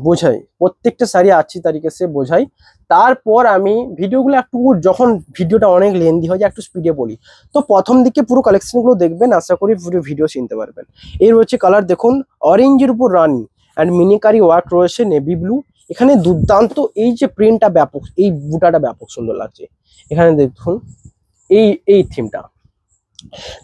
বোঝাই প্রত্যেকটা শাড়ি अच्छी तरीके से বোঝাই তারপর আমি ভিডিওগুলো একটু যখন ভিডিওটা অনেক লেন্দি হয়ে যায় একটু স্পিডে বলি তো প্রথম দিকে পুরো কালেকশনগুলো দেখবেন আশা করি পুরো ভিডিও চিনতে পারবেন এর হচ্ছে কালার দেখুন অরেঞ্জের উপর রানী অ্যান্ড মিনিকারি ওয়ার্ক রয়েছে নেভি ব্লু এখানে দুর্দান্ত এই যে প্রিন্টটা ব্যাপক এই বুটাটা ব্যাপক সুন্দর লাগছে এখানে দেখুন এই থিমটা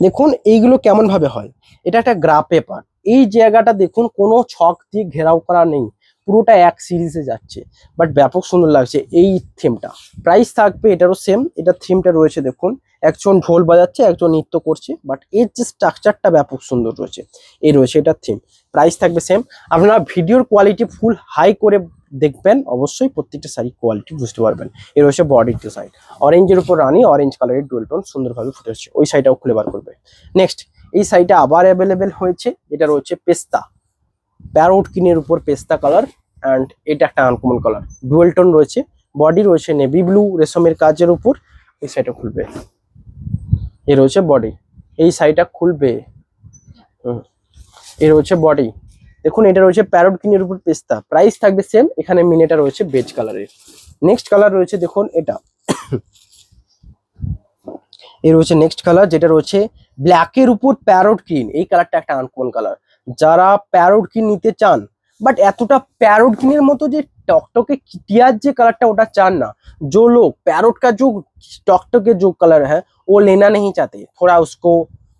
দেখুন এইগুলো কেমন ভাবে হয় এটা একটা গ্রাফ পেপার এই জায়গাটা দেখুন কোনো ছক দিয়ে ঘেরাও করা নেই পুরোটা এক সিরিজে যাচ্ছে বাট ব্যাপক সুন্দর লাগছে এই থিমটা প্রাইস থাকবে এটারও সেম এটা থিমটা রয়েছে দেখুন একজন ঢোল বাজাচ্ছে একজন নৃত্য করছে বাট এর যে স্ট্রাকচারটা ব্যাপক সুন্দর রয়েছে এই রয়েছে এটা থিম প্রাইস থাকবে সেম আপনারা ভিডিওর কোয়ালিটি ফুল হাই করে দেখবেন অবশ্যই প্রত্যেকটা শাড়ি কোয়ালিটি বুঝতে পারবেন এর রয়েছে বডির ডিজাইন অরেঞ্জের উপর রানী অরেঞ্জ কালারের ডুয়েল টোন সুন্দরভাবে ফুটে হচ্ছে ওই শাড়িটাও খুলে বার করবে নেক্সট এই শাড়িটা আবার অ্যাভেলেবেল হয়েছে এটা রয়েছে পেস্তা প্যারোট কিনের উপর পেস্তা কালার অ্যান্ড এটা একটা আনকমন কালার ডুয়েল টোন রয়েছে বডি রয়েছে নেভি ব্লু রেশমের কাজের উপর এই শাড়িটা খুলবে এ রয়েছে বডি এই শাড়িটা খুলবে এর হচ্ছে বডি দেখুন এটা রয়েছে প্যারোট কিনের উপর পেস্তা প্রাইস থাকবে সেম এখানে মিনেটা রয়েছে বেজ কালারের নেক্সট কালার রয়েছে দেখুন এটা এর রয়েছে নেক্সট কালার যেটা রয়েছে ব্ল্যাকের উপর প্যারোট গ্রিন এই কালারটা একটা আনকমন কালার যারা প্যারোট গ্রিন নিতে চান বাট এতটা প্যারোট গ্রিনের মতো যে टॉकटॉके टियाज जे कलर उठा चान ना जो लोग पैरोट का जो टॉकटॉके जो कलर है वो लेना नहीं चाहते थोड़ा उसको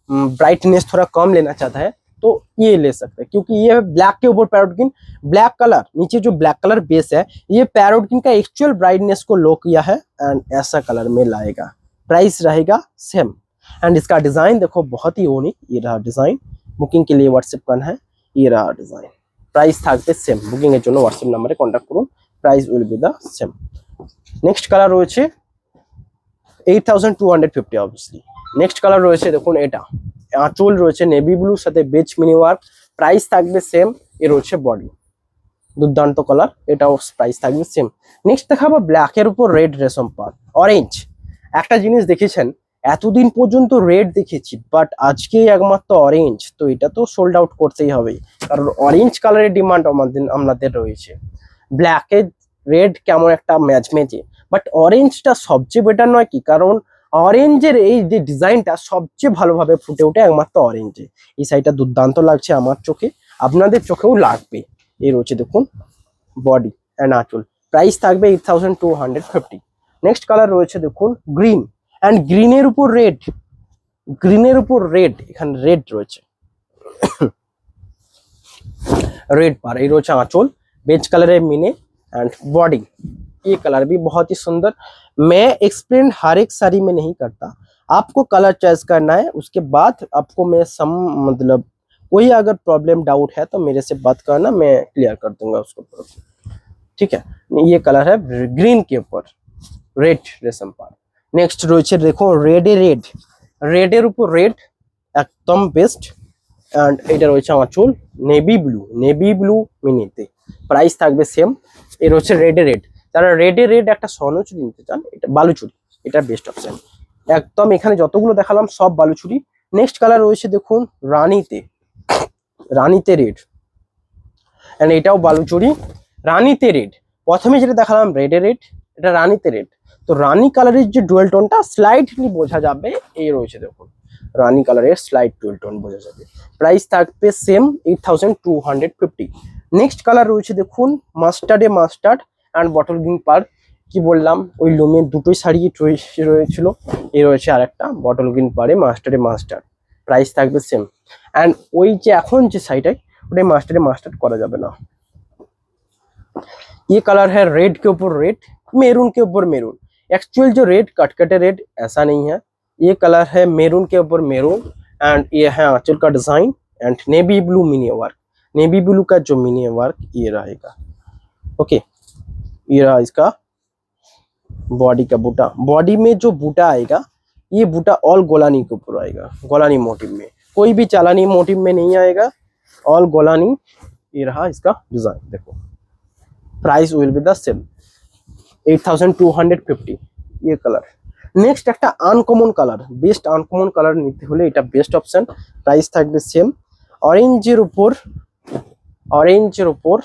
ब्राइटनेस थोड़ा कम लेना चाहता है तो ये ले सकते हैं क्योंकि ये ब्लैक के ऊपर पैरोट ग्रीन ब्लैक कलर नीचे जो ब्लैक कलर बेस है ये पैरोट ग्रीन का एक्चुअल ब्राइटनेस को लो किया है एंड ऐसा कलर में लाएगा प्राइस रहेगा सेम एंड इसका डिजाइन देखो बहुत ही यूनिक ये रहा डिजाइन बुकिंग के लिए व्हाट्सएप करना है ये रहा डिजाइन प्राइस থাকবে সেম বুকিং এর জন্য হোয়াটসঅ্যাপ নম্বরে কন্টাক্ট করুন price will be the same next colour রয়েছে 8250 অবভিয়াসলি নেক্সট কালার রয়েছে দেখুন এটা আঁচল রয়েছে নেভি ব্লুর সাথে বেজ মিনি ওয়ার্ক প্রাইস থাকবে সেম এর রয়েছে বডি দুর্দান্ত কালার এটাও প্রাইস থাকবে সেম নেক্সট দেখাবো ব্ল্যাক এর উপর রেড রেশম পার অরেঞ্জ একটা জিনিস দেখেছেন এতদিন পর্যন্ত রেড দেখেছি বাট আজকে একমাত্র অরেঞ্জ তো এটা তো সোল্ড আউট করতেই হবে কারণ অরেঞ্জ কালারের ডিমান্ড আমাদের রয়েছে ব্ল্যাকে রেড কেমন একটা ম্যাচ ম্যাচে বাট অরেঞ্জটা সবচেয়ে বেটার নয় কি কারণ অরেঞ্জের এই যে ডিজাইনটা সবচেয়ে ভালোভাবে ফুটে ওঠে একমাত্র অরেঞ্জে এই শাড়িটা দুর্দান্ত লাগছে আমার চোখে আপনাদের চোখেও লাগবে এই রয়েছে দেখুন বডি অ্যান্ড আঁচল প্রাইস থাকবে 8250 নেক্সট কালার রয়েছে দেখুন গ্রিন এন্ড গ্রিনের উপর রেড এখানে রেড রয়েছে रेड पर ये रोचा आंचल बेज कलर है मीने एंड बॉडी ये कलर भी बहुत ही सुंदर मैं एक्सप्लेन हर एक साड़ी में नहीं करता आपको कलर चॉइस करना है उसके बाद आपको मैं मतलब कोई अगर प्रॉब्लम डाउट है तो मेरे से बात करना मैं क्लियर कर दूंगा उसको ठीक है ये कलर है ग्रीन के ऊपर रेड रेशम पर नेक्स्ट রয়েছে দেখো রেডের উপর রেড একদম বেস্ট এন্ড এটা রয়েছে আঁচল নেভি ব্লু মিনিতে প্রাইস থাকবে সেম এর হচ্ছে রেড যারা রেড একটা স্বর্ণচুড়ি নিতে চান এটা বালুচুড়ি এটা বেস্ট অপশন একদম এখানে যতগুলো দেখালাম সব বালুচুড়ি নেক্সট কালার রয়েছে দেখুন রানীতে রেড এন্ড এটাও বালুচুড়ি রানীতে রেড প্রথমে যেটা দেখালাম রেড এটা রানীতে রেড তো রানী কালারের যে ডুয়েল টোনটা স্লাইটলি বোঝা যাবে এই রয়েছে দেখুন রানী কালারের স্লাইট ডুয়েল টোন বোঝা যাবে প্রাইস থাকবে সেম 8250 নেক্সট কালার রয়েছে দেখুন মাস্টার্ড এন্ড বটল গ্রিন পার কি বললাম ওই লুমের দুটোই শাড়ি রয়েছিল এই রয়েছে আরেকটা বটল গ্রিন পারে মাস্টার্ড প্রাইস থাকবে সেম এন্ড ওই যে এখন যে শাড়িটাই ওটাই মাস্টার্ড করা যাবে না ये कलर है रेड के ऊपर रेड मेरून के ऊपर मेरून एक्चुअल जो रेड कटकटे रेड ऐसा नहीं है ये कलर है मेरून के ऊपर मेरून एंड ये है आंचल का design and navy blue mini work navy blue का जो मिनी वर्क ये रहेगा ओके ये रहा इसका बॉडी का बूटा बॉडी में जो बूटा आएगा ये बूटा ऑल गोलानी के ऊपर आएगा गोलानी मोटिव में कोई भी चालानी मोटिव में नहीं आएगा ऑल गोलानी ये रहा इसका डिजाइन देखो price will be the same 8250 ये कलर নেক্সট একটা uncommon colour, best uncommon colour নিতে হলে এটা বেস্ট অপশন। প্রাইস থাকবে সেম। অরেঞ্জের উপর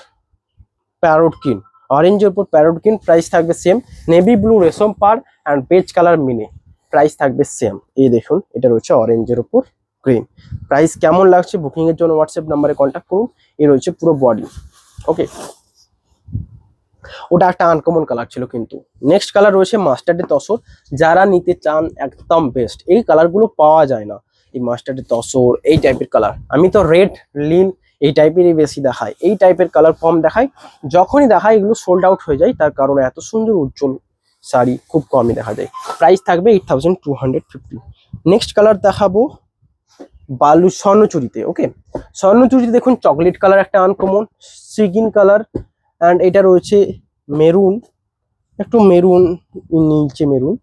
প্যারোট কিন, অরেঞ্জের উপর প্যারোট কিন, প্রাইস থাকবে সেম। নেভি ব্লু রেশম পার অ্যান্ড বেজ কালার মিনে, প্রাইস থাকবে সেম। এই দেখুন এটা রয়েছে অরেঞ্জের উপর গ্রিন। প্রাইস কেমন লাগছে বুকিং এর জন্য হোয়াটসঅ্যাপ নাম্বারে কন্ট্যাক্ট করুন। এই রয়েছে পুরো বডি। ওকে, ওটা একটা আনকমন কালার ছিল। কিন্তু নেক্সট কালার রয়েছে মাস্টার্ডের তসর। যারা নিতে চান একদম বেস্ট, এই কালারগুলো পাওয়া যায় না, এই মাস্টার্ডের তসর এই টাইপের কালার। আমি তো রেড লিন এই টাইপেরই বেশি দেখাই, এই টাইপের কালার কম দেখাই। যখনই দেখাই এগুলো সোল্ড আউট হয়ে যায়, তার কারণে এত সুন্দর উজ্জ্বল শাড়ি খুব কমই দেখা যায়। প্রাইস থাকবে 8250। নেক্সট কালার দেখাবো বালু স্বর্ণচুরিতে। ওকে, স্বর্ণচুরিতে দেখুন চকলেট কালার একটা আনকমন, সিগিন কালার অ্যান্ড এটা রয়েছে মেरून, একটু মেरून नीचे मेरून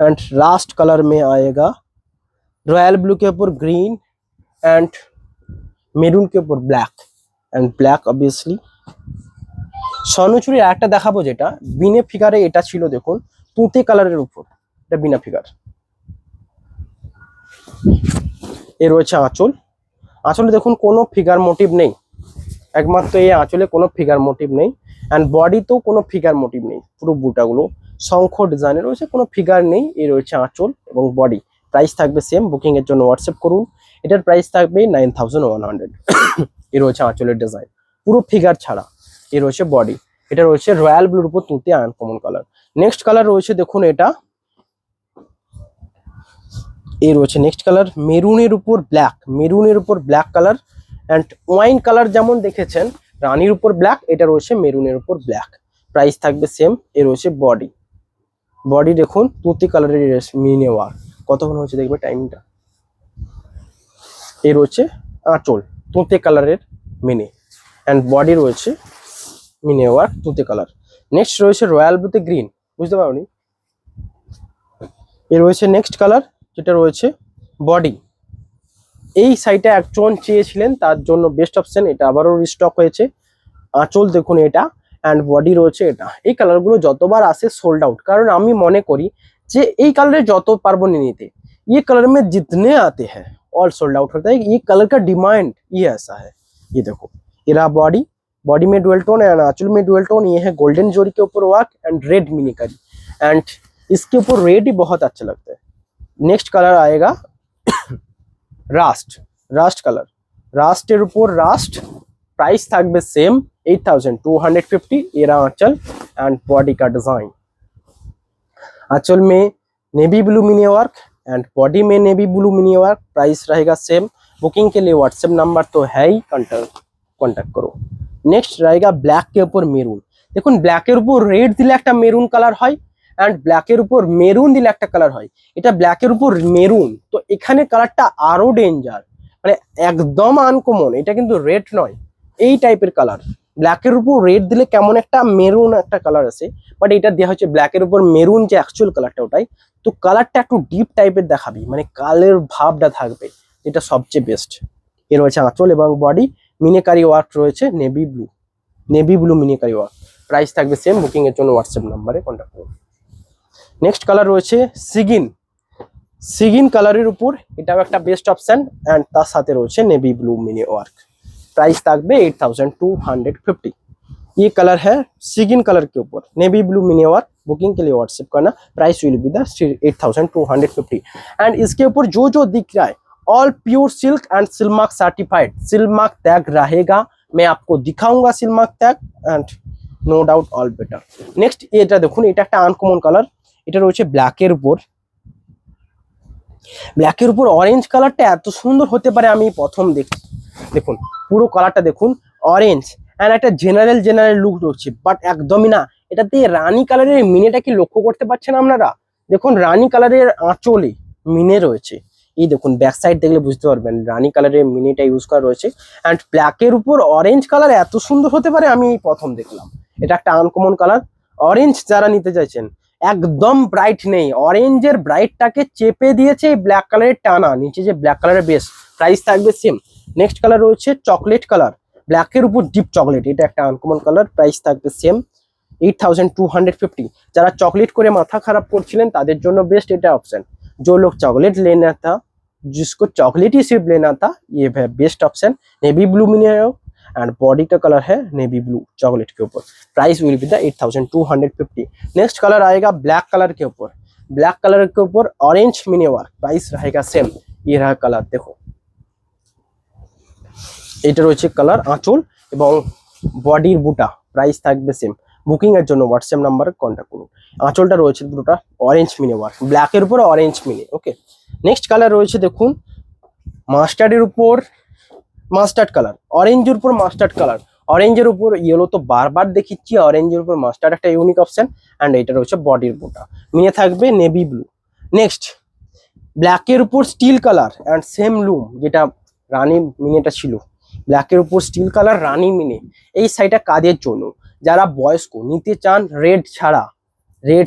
एंड लास्ट कलर में आएगा रॉयल ब्लू के ऊपर ग्रीन एंड মেরুন के ऊपर black and black obviously. Swarnachari একটা দেখাবো যেটা বিনে ফিগারে, এটা ছিল দেখুন তুঁতে কালারের উপর, এটা বিনা ফিগার। এ রয়েছে আঁচল, আঁচলে দেখুন কোনো ফিগার মোটিভ নেই, একমাত্র এই আঁচলে কোনো ফিগার মোটিভ নেই। অ্যান্ড বডিতেও কোনো ফিগার মোটিভ নেই, পুরো বুটাগুলো শঙ্খ ডিজাইনের রয়েছে, কোনো ফিগার নেই। এই রয়েছে আঁচল এবং বডি। প্রাইস থাকবে সেম, বুকিং এর জন্য হোয়াটসঅ্যাপ করুন। এটার প্রাইস থাকবে 9100। এই রয়েছে আঁচলের ডিজাইন পুরো ফিগার ছাড়া। এই রয়েছে বডি, এটা রয়েছে রয়্যাল ব্লুর উপর তুঁতে আনকমন কালার। নেক্সট কালার রয়েছে দেখুন এটা, এই রয়েছে নেক্সট কালার মেরুনের উপর ব্ল্যাক, মেরুনের উপর black colour and wine colour যেমন দেখেছেন রানীর উপর ব্ল্যাক, এটা রয়েছে মেরুনের উপর ব্ল্যাক। প্রাইস থাকবে সেম। এ রয়েছে বডি, বডি দেখুন তুঁতি কালারের মিনে ওয়ার্ক, কতক্ষণ হচ্ছে দেখবে টাইমটা। এই রয়েছে আঁচল তুঁতে কালারের মিনে অ্যান্ড বডি রয়েছে মিনে ওয়ার্ক তুঁতে কালার। নেক্সট রয়েছে রয়্যাল ব্লুতে গ্রিন, বুঝতে পারোনি। এ রয়েছে নেক্সট কালার যেটা রয়েছে বডি। এই সাইডে একজন চেয়েছিলেন তার জন্য বেস্ট অপশন, এটা আবারও রিস্টক হয়েছে। আঁচল দেখুন এটা অ্যান্ড বডি রয়েছে এটা। এই কালারগুলো যতবার আসে সোল্ড আউট, কারণ আমি মনে করি যে এই কালারে যত পারবো নিতে, ये कलर में जितने आते हैं ऑल सोल्ड आउट होता है। ये कलर का डिमांड ये ऐसा है। ये देखो ये रहा बॉडी, बॉडी में डुअल टोन एंड आंचल में डुअल टोन। ये है गोल्डन जोरी के ऊपर वर्क एंड रेड मिनीकारी एंड इसके ऊपर रेड ही बहुत अच्छा लगता है। नेक्स्ट कलर आएगा रास्ट, रास्ट कलर, रास्टेर ऊपर रास्ट। प्राइस থাকবে সেম 8250। এরা आंचल एंड बॉडी का डिजाइन, आंचल में navy blue mini work and body में navy blue mini work. Price रहेगा सेम। बुकिंग के लिए व्हाट्सएप नंबर तो है ही, कॉन्टैक्ट करो। नेक्स्ट रहेगा ब्लैक के ऊपर मेरून। দেখুন ব্ল্যাকের উপর রেড দিলে একটা মেরুন কালার হয় এন্ড ব্ল্যাকের উপর মেরুন দিলে একটা কালার হয়। এটা ব্ল্যাকের উপর মেরুন, তো এখানে কালারটা আরো ডেঞ্জার, মানে একদম আনকমন। এটা কিন্তু রেড নয়, এই টাইপের কালার। ব্ল্যাকের উপর রেড দিলে কেমন একটা মেরুন একটা কালার আছে, বাট এটা দেওয়া হচ্ছে ব্ল্যাকের উপর মেরুন যে অ্যাকচুয়াল কালারটা ওটাই। তো কালারটা একটু ডিপ টাইপের দেখাবি, মানে কালের ভাবটা থাকবে, যেটা সবচেয়ে বেস্ট। এর রয়েছে আঁচল এবং বডি, মিনেকারি ওয়ার্ক রয়েছে navy blue, navy blue meenakari work. Price থাকবে সেম। বুকিং এর জন্য হোয়াটসঅ্যাপ নাম্বারে কন্ট্যাক্ট করুন। নেক্সট কালার রয়েছে সিগিন, সিগিন কালারের উপর এটাও একটা বেস্ট অপশন এন্ড তার সাথে রয়েছে navy blue mini work. Price থাকবে 8250। ये कलर है सिगिन कलर के ऊपर navy blue mini work. Booking के लिए व्हाट्सएप करना। Price will be the 8250 and इसके ऊपर जो जो दिख रहा है all pure silk and Silkmark certified, Silkmark tag रहेगा। मैं आपको दिखाऊंगा Silkmark tag and no doubt all better. Next এটা দেখুন, এটা একটা আনকমন কালার। এটা রয়েছে ব্ল্যাকের উপর, ব্ল্যাকের উপর অরেঞ্জ কালারটা এত সুন্দর হতে পারে আমি প্রথম দেখি। দেখুন পুরো কালারটা দেখুন, অরেঞ্জ এন্ড একটা জেনারেল লুক রয়েছে, বাট একদমই না। এটাতে রানী কালারের মিনেটা কি লক্ষ্য করতে পারছেন আপনারা? দেখুন রানী কালারের আঁচলে মিনে রয়েছে। এই দেখুন ব্যাক সাইড দেখলে বুঝতে পারবেন রানী কালারের মিনিটা ইউজ করা রয়েছে এন্ড ব্ল্যাকের উপর অরেঞ্জ কালার এত সুন্দর হতে পারে আমি প্রথম দেখলাম। এটা একটা আনকমন কালার। অরেঞ্জ যারা নিতে চাইছেন, একদম ব্রাইট নেই, অরেঞ্জের ব্রাইটটাকে চেপে দিয়েছে এই ব্ল্যাক কালারের টানা, নিচে যে ব্ল্যাক কালারের বেস। প্রাইস থাকবে সেম। নেক্সট কালার রয়েছে চকলেট কালার, ব্ল্যাকের উপর ডিপ চকলেট, এটা একটা আনকমন কালার। প্রাইস থাকবে সেম। 8,250। যারা চকলেট করে মাথা খারাপ করছিলেন তাদের জন্য বেস্ট এটা ऑप्शन। जो लोग चॉकलेट लेना था, जिसको चॉकलेट ही सिर्फ लेना था, ये है बेस्ट ऑप्शन। नेवी ब्लू में एंड बॉडी का कलर है नेवी ब्लू चॉकलेट के ऊपर। Price will be the 8,250। Next colour आएगा ब्लैक कलर के ऊपर। ब्लैक कलर के ऊपर ऑरेंज मिनी वर्क, प्राइस रहेगा सेम। ये रहा कलर, देखो এটা রয়েছে কালার আঁচল এবং বডির বুটা, প্রাইস থাকবে সেম। বুকিং এর জন্য হোয়াটসঅ্যাপ নাম্বারে কন্ট্যাক্ট করুন। আঁচলটা রয়েছে দুটোটা অরেঞ্জ মিনি ওয়ার্ক, ব্ল্যাকের উপর অরেঞ্জ মিনি। ওকে, নেক্সট কালার রয়েছে দেখুন মাস্টার্ডের উপর মাস্টার্ড কালার, অরেঞ্জের উপর মাস্টার্ড কালার, অরেঞ্জের উপর ইয়েলো তো বারবার দেখিচ্ছি, অরেঞ্জের উপর মাস্টার্ড একটা ইউনিক অপশন। অ্যান্ড এটা রয়েছে বডির বুটা, মিনে থাকবে নেভি ব্লু। নেক্সট ব্ল্যাকের উপর স্টিল কালার অ্যান্ড সেম লুম, যেটা রানী মিনেটা ছিল, ব্ল্যাকের উপর স্টিল কালার রানী মিনে। এই শাড়িটা কাদের জন্য? যারা বয়স্ক নিতে চান রেড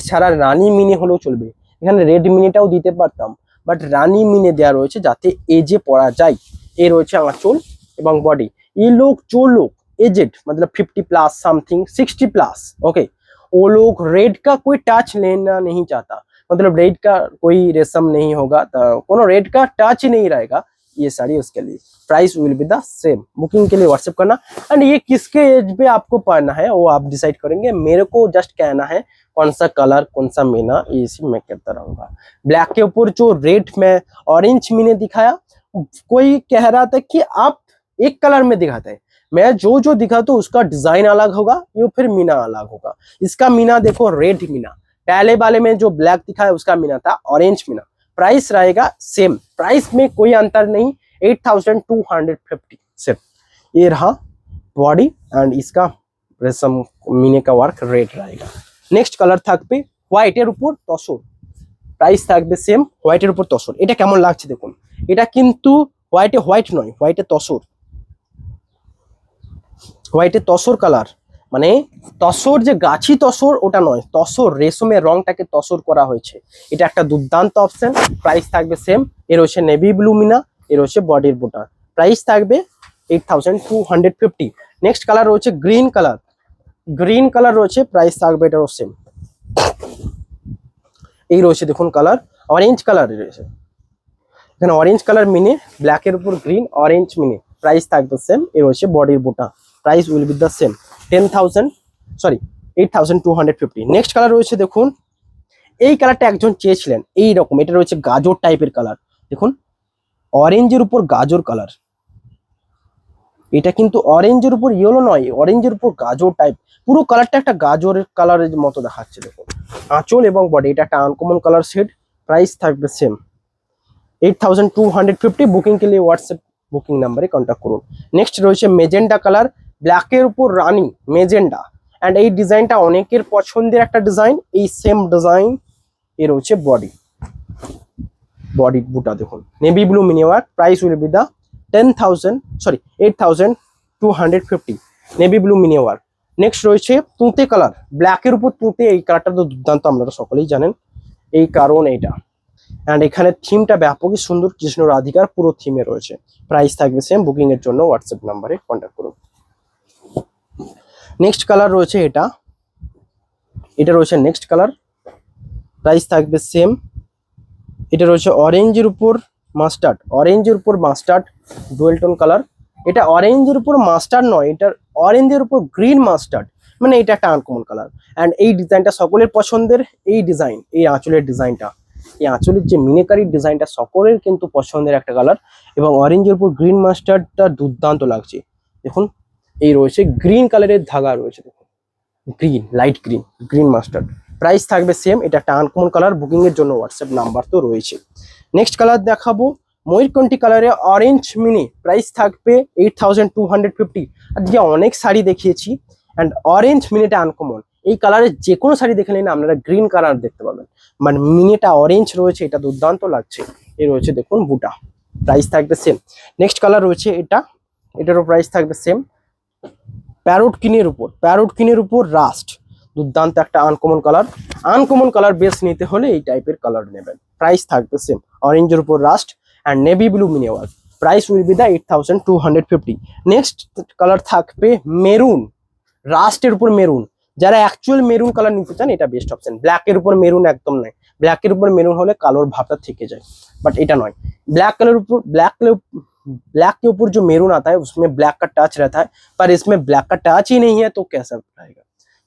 ছাড়া রানী মিনে হলেও চলবে। এখানে রেড মিনেটাও দিতে পারতাম, বাট রানী মিনে দেওয়া রয়েছে যাতে এজে পরা যায়। এ রয়েছে আঁচল এবং বডি। ये लोग जो लोग एजेड मतलब 50+ समथिंग 60+, ओके, वो लोग रेड का कोई टच लेना नहीं चाहता, मतलब रेड का कोई रेशम नहीं होगा, तो कोनो रेड का टच ही नहीं रहेगा ये साड़ी उसके लिए। Price will be the same. Booking के लिए व्हाट्सएप करना। एंड ये किसके एज पे आपको पहनना है वो आप डिसाइड करेंगे, मेरे को जस्ट कहना है कौन सा कलर कौन सा मीना, इसी मैं कहता रहूंगा। ब्लैक के ऊपर जो रेड में ऑरेंज मीने दिखाया, कोई कह रहा था कि आप एक कलर में दिखाते हैं, मैं जो दिखाता हूँ उसका डिजाइन अलग होगा, ये फिर मीना अलग होगा। इसका मीना देखो रेड मीना, पहले वाले में जो ब्लैक दिखाया उसका मीना था ऑरेंज मीना। प्राइस रहेगा सेम, प्राइस में कोई अंतर नहीं, 8,250 सिर्फ। ये रहा बॉडी एंड इसका रेशम मीने का वर्क रेड रहेगा। नेक्स्ट कलर থাকবে হোয়াইটের উপর তসর, প্রাইস থাকবে সেম। হোয়াইটের উপর তসর, এটা কেমন লাগছে দেখুন, এটা কিন্তু হোয়াইট নয়, হোয়াইটে তসর, হোয়াইটে তসর কালার, মানে তসর যে গাছি তসর ওটা নয়, তসর রেশমের রংটাকে তসর করা হয়েছে। এটা একটা দুর্দান্ত অপশন। প্রাইস থাকবে সেম। এর হচ্ছে নেভি ব্লু মিনা, এর হচ্ছে বডির বুটা। প্রাইস থাকবে 8,250। নেক্সট কালার রয়েছে গ্রিন কালার রয়েছে, প্রাইস থাকবে এটারও সেম। এই রয়েছে দেখুন কালার, অরেঞ্জ কালার রয়েছে, এখানে অরেঞ্জ কালার মিনে, ব্ল্যাকের উপর গ্রিন অরেঞ্জ মিনে, প্রাইস থাকবে সেম। এর হচ্ছে বডির বুটা, price will B the same 8,250। Next colour রয়েছে দেখুন, এই কালারটা একজন চেয়েছিলেন এই রকম, এটা রয়েছে গাজর টাইপের কালার, দেখুন অরেঞ্জের উপর গাজর কালার, এটা কিন্তু অরেঞ্জের উপর ইয়েলো নয়, অরেঞ্জের উপর গাজর টাইপ, পুরো কালারটা একটা গাজরের কালারের মতো দেখাচ্ছে। দেখুন আঁচল এবং বডি, এটা একটা আনকমন কালার শেড। প্রাইস থাকবে সেম 8,250। বুকিং के लिए व्हाट्सएप বুকিং নাম্বারে কন্ট্যাক্ট করুন। নেক্সট রয়েছে মেজেন্ডা কালার, ব্ল্যাকের উপর রানী মেজেন্ডা, অ্যান্ড এই ডিজাইনটা অনেকের পছন্দের একটা ডিজাইন। এই সেম ডিজাইন এর হচ্ছে বডি বুটা, দেখুন navy blue mini work. Price will be the 8,250 navy blue mini work. Next রয়েছে তুঁতে কালার, ব্ল্যাকের উপর তুঁতে, এই কালারটা তো দুর্দান্ত, আপনারা সকলেই জানেন, এই কারণ এইটা। অ্যান্ড এখানে থিমটা ব্যাপকই সুন্দর, কৃষ্ণ রাধিকার পুরো থিমে রয়েছে। প্রাইস থাকবে সেম। বুকিং এর জন্য হোয়াটসঅ্যাপ নাম্বারে কন্ট্যাক্ট করুন। নেক্সট কালার রয়েছে এটা রয়েছে নেক্সট কালার, প্রাইস থাকবে সেম। এটা রয়েছে অরেঞ্জের উপর মাস্টার্ড ডুয়েল টোন কালার। এটা অরেঞ্জের উপর মাস্টার্ড নয়, এটা অরেঞ্জের উপর গ্রিন মাস্টার্ড, মানে এটা একটা আনকমন কালার। অ্যান্ড এই ডিজাইনটা সকলের পছন্দের, এই ডিজাইন, এই আঁচলের ডিজাইনটা, এই আঁচলের যে মিনেকারির ডিজাইনটা সকলের কিন্তু পছন্দের একটা কালার। এবং অরেঞ্জের উপর গ্রিন মাস্টার্ডটা দুর্দান্ত লাগছে। দেখুন এই রয়েছে গ্রিন কালারের ধাগা রয়েছে, দেখুন green, light green mustard. Price থাকবে সেম, এটা একটা আনকমন কালার। বুকিং এর জন্য হোয়াটসঅ্যাপ নাম্বার তো রয়েছে। নেক্সট কালার দেখাবো ময়ূরকণ্ঠী কালারে অরেঞ্জ মিনি, প্রাইস থাকবে 8,250। আজকে অনেক শাড়ি দেখিয়েছি, অ্যান্ড অরেঞ্জ মিনিটা আনকমন। এই কালারের যে কোনো শাড়ি দেখে নিন আপনারা গ্রিন কালার দেখতে পাবেন, মানে মিনিটা অরেঞ্জ রয়েছে, এটা দুর্দান্ত লাগছে। এই রয়েছে দেখুন বুটা, প্রাইস থাকবে সেম। নেক্সট কালার রয়েছে এটারও প্রাইস থাকবে সেম। প্যারোট কিনের উপর রাস্ট, দুর্দান্ত একটা আনকমন কালার বেস নিতে হলে এই টাইপের কালার নেবেন। প্রাইস থাকবে সেম, অরেঞ্জের উপর rust and navy blue mini work. Price will be the 8,250। Next colour থাকবে মেরুন, রাস্টের উপর মেরুন, যারা অ্যাকচুয়াল মেরুন কালার নিতে চান এটা বেস্ট অপশন। ব্ল্যাকের উপর মেরুন একদম নয়, ব্ল্যাকের উপর মেরুন হলে কালোর ভাবটা থেকে যায়, বাট এটা নয়। ब्लैक के ऊपर जो मेरून आता है उसमें ब्लैक का टच रहता है, पर इसमें ब्लैक का टच ही नहीं है, तो कैसा रहेगा।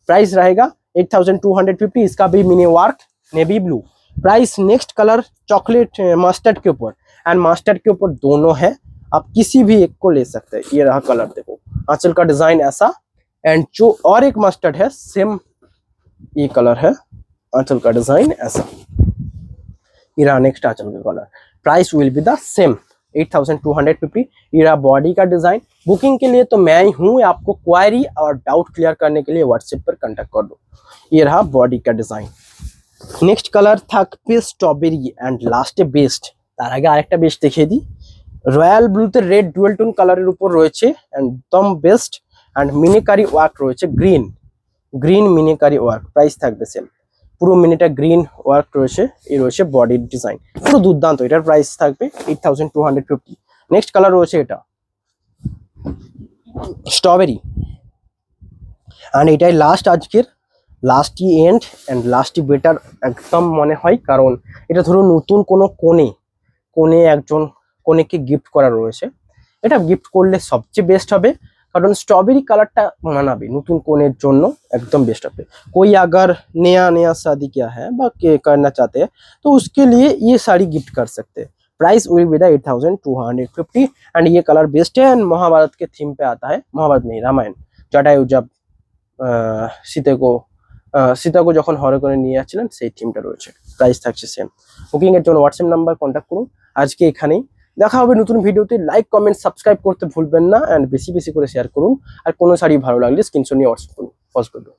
प्राइस रहेगा 8250, इसका भी mini work navy blue. Price next colour chocolate mustard के ऊपर, एंड मस्टर्ड के ऊपर दोनों है, आप किसी भी एक को ले सकते हैं। ये रहा कलर, देखो आंचल का डिजाइन ऐसा, एंड जो और एक मस्टर्ड है सेम ये कलर है, आंचल का डिजाइन ऐसा। ये रहा नेक्स्ट आंचल का colour. Price will be the same 8250। ये रहा बॉडी का डिजाइन। बुकिंग के लिए तो मैं ही हूँ, आपको क्वायरी और डाउट क्लियर करने के लिए व्हाट्सएप पर कांटेक्ट कर दो। ये रहा बॉडी का डिजाइन। नेक्स्ट कलर থাকবে স্ট্রবেরি, এন্ড লাস্টে বেস্ট, তার আগে আরেকটা বেস্ট দেখিয়ে দিই। রয়্যাল ব্লুতে রেড ডুয়েল টোন কালারের উপর রয়েছে একদম বেস্ট, এন্ড মিনিকারি ওয়ার্ক রয়েছে গ্রিন মিনিকারি ওয়ার্ক। প্রাইস থাকবে সেম, পুরো মিনিটা গ্রিন ওয়ার্ক রয়েছে, এই রয়েছে বডির ডিজাইন, পুরো দুর্দান্ত। এটার প্রাইস থাকবে 8250। নেক্সট কালার রয়েছে এটা স্ট্রবেরি, এন্ড এটাই লাস্ট আজকের, লাস্টই এন্ড এন্ড লাস্টই বেটার একদম মনে হয়, কারণ এটা ধরুন নতুন কোনো কোণে একজন কোণেকে গিফট করা রয়েছে, এটা গিফট করলে সবচেয়ে বেস্ট হবে, কারণ স্ট্রবেরি কালারটা মানাবে নতুন কোণের জন্য, একদম बेस्ट হবে। कोई अगर नया शादी किया है বা करना चाहते हैं तो उसके लिए ये साड़ी गिफ्ट कर सकते हैं। Price will be the 8250, and ये कलर बेस्ट है, एंड महाभारत के थीम पे आता है, महाभारत नहीं रामायण। जटायु जब সীতাকে যখন হরে করে নিয়ে যাচ্ছিলেন সেই থিমটা রয়েছে। প্রাইস থাকছে সেম। বুকিং এর জন্য হোয়াটসঅ্যাপ নাম্বার কন্ট্যাক্ট করুন। আজকে এখানেই, দেখা হবে নতুন ভিডিওতে। লাইক কমেন্ট সাবস্ক্রাইব করতে ভুলবেন না, এন্ড বেশি বেশি করে শেয়ার করুন। আর কোনো শাড়ি ভালো লাগলে স্ক্রিনশট নিয়ে হোয়াটসঅ্যাপ করুন। পজ করুন।